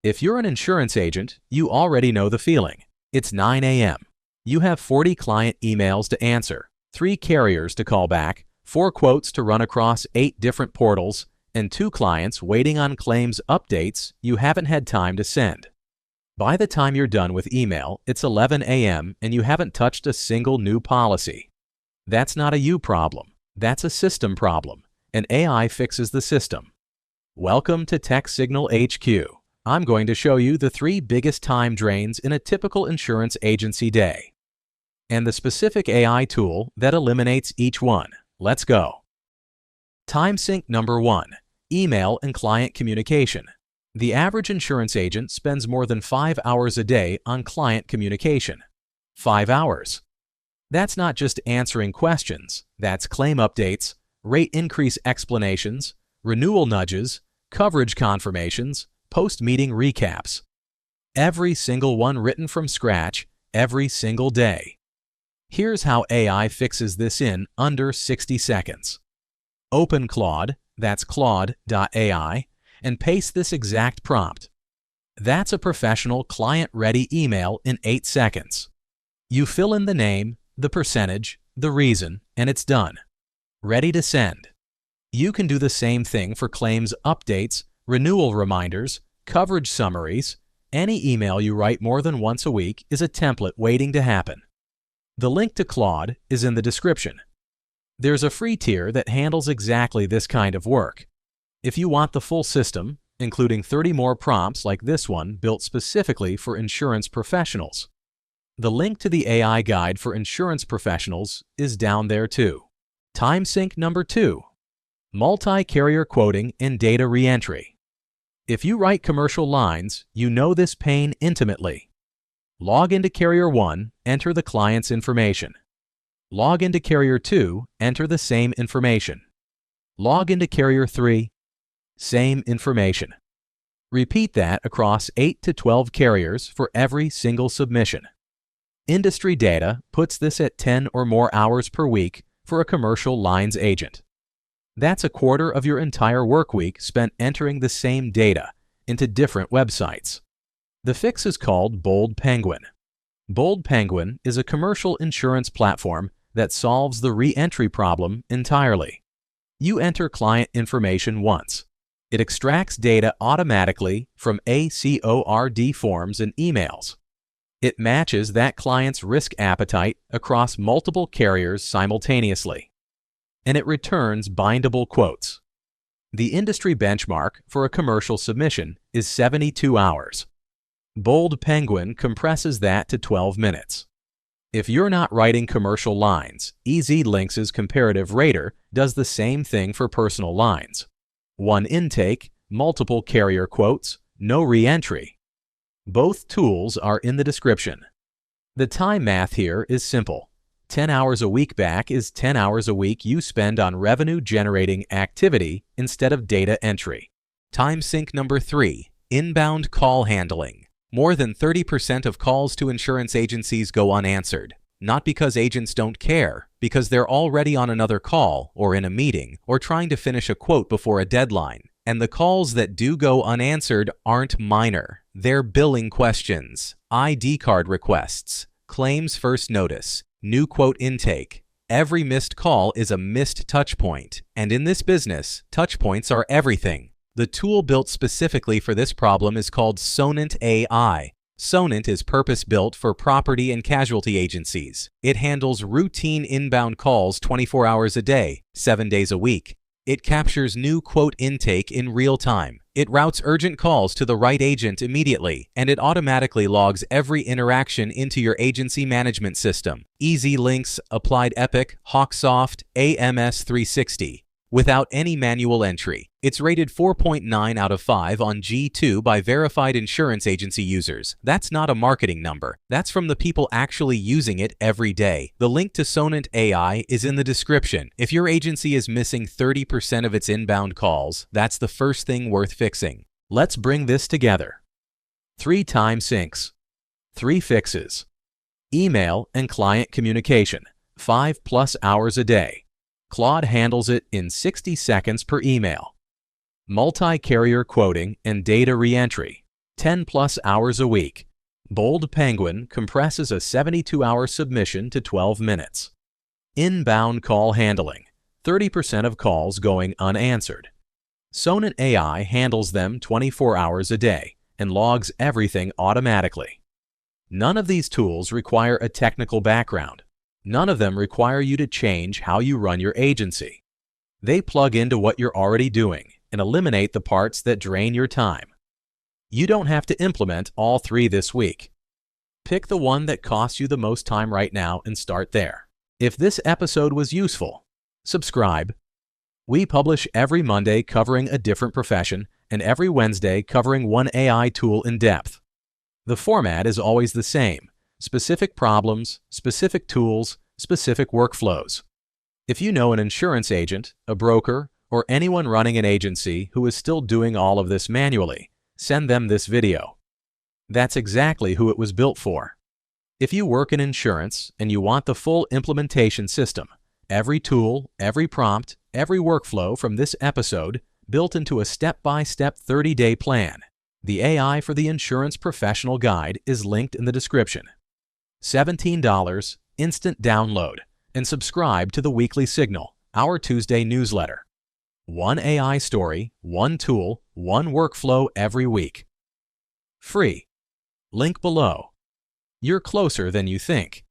If you're an insurance agent, you already know the feeling. It's 9 a.m. You have 40 client emails to answer, 3 carriers to call back, 4 quotes to run across 8 different portals, and 2 clients waiting on claims updates you haven't had time to send. By the time you're done with email, it's 11 a.m. and you haven't touched a single new policy. That's not a you problem. That's a system problem, and AI fixes the system. Welcome to TechSignal HQ. I'm going to show you the 3 biggest time drains in a typical insurance agency day, and the specific AI tool that eliminates each one. Let's go. Time sink number 1, email and client communication. The average insurance agent spends more than 5 hours a day on client communication. 5 hours. That's not just answering questions, that's claim updates, rate increase explanations, renewal nudges, coverage confirmations, post-meeting recaps. Every single one written from scratch, every single day. Here's how AI fixes this in under 60 seconds. Open Claude, that's Claude.ai, and paste this exact prompt. That's a professional client-ready email in 8 seconds. You fill in the name, the percentage, the reason, and it's done. Ready to send. You can do the same thing for claims updates, renewal reminders, coverage summaries. Any email you write more than once a week is a template waiting to happen. The link to Claude is in the description. There's a free tier that handles exactly this kind of work. If you want the full system, including 30 more prompts like this one built specifically for insurance professionals. The link to the AI guide for insurance professionals is down there too. Time sink number 2. Multi-carrier quoting and data reentry. If you write commercial lines, you know this pain intimately. Log into Carrier 1, enter the client's information. Log into Carrier 2, enter the same information. Log into Carrier 3, same information. Repeat that across 8 to 12 carriers for every single submission. Industry data puts this at 10 or more hours per week for a commercial lines agent. That's a quarter of your entire work week spent entering the same data into different websites. The fix is called Bold Penguin. Bold Penguin is a commercial insurance platform that solves the re-entry problem entirely. You enter client information once. It extracts data automatically from ACORD forms and emails. It matches that client's risk appetite across multiple carriers simultaneously. And it returns bindable quotes. The industry benchmark for a commercial submission is 72 hours. Bold Penguin compresses that to 12 minutes. If you're not writing commercial lines, EasyLinks's comparative rater does the same thing for personal lines. 1 intake, multiple carrier quotes, no re-entry. Both tools are in the description. The time math here is simple. 10 hours a week back is 10 hours a week you spend on revenue-generating activity instead of data entry. Time sink number 3, inbound call handling. More than 30% of calls to insurance agencies go unanswered. Not because agents don't care, because they're already on another call or in a meeting or trying to finish a quote before a deadline. And the calls that do go unanswered aren't minor. They're billing questions, ID card requests, claims first notice, new quote intake. Every missed call is a missed touch point, and in this business, touch points are everything. The tool built specifically for this problem is called Sonant AI. Sonant is purpose-built for property and casualty agencies. It handles routine inbound calls 24 hours a day, 7 days a week. It captures new quote intake in real time. It routes urgent calls to the right agent immediately, and it automatically logs every interaction into your agency management system. EasyLinks, Applied Epic, HawkSoft, AMS 360. Without any manual entry. It's rated 4.9 out of 5 on G2 by verified insurance agency users. That's not a marketing number. That's from the people actually using it every day. The link to Sonant AI is in the description. If your agency is missing 30% of its inbound calls, that's the first thing worth fixing. Let's bring this together. 3 time sinks. 3 fixes. Email and client communication, 5+ hours a day. Claude handles it in 60 seconds per email. Multi-carrier quoting and data reentry, 10+ hours a week. Bold Penguin compresses a 72-hour submission to 12 minutes. Inbound call handling. 30% of calls going unanswered. Sonant AI handles them 24 hours a day and logs everything automatically. None of these tools require a technical background. None of them require you to change how you run your agency. They plug into what you're already doing and eliminate the parts that drain your time. You don't have to implement all 3 this week. Pick the one that costs you the most time right now and start there. If this episode was useful, subscribe. We publish every Monday covering a different profession and every Wednesday covering one AI tool in depth. The format is always the same: specific problems, specific tools, specific workflows. If you know an insurance agent, a broker, or anyone running an agency who is still doing all of this manually, send them this video. That's exactly who it was built for. If you work in insurance and you want the full implementation system, every tool, every prompt, every workflow from this episode built into a step-by-step 30-day plan, the AI for the Insurance Professional Guide is linked in the description. $17, instant download, and subscribe to the Weekly Signal, our Tuesday newsletter. One AI story, one tool, one workflow every week. Free. Link below. You're closer than you think.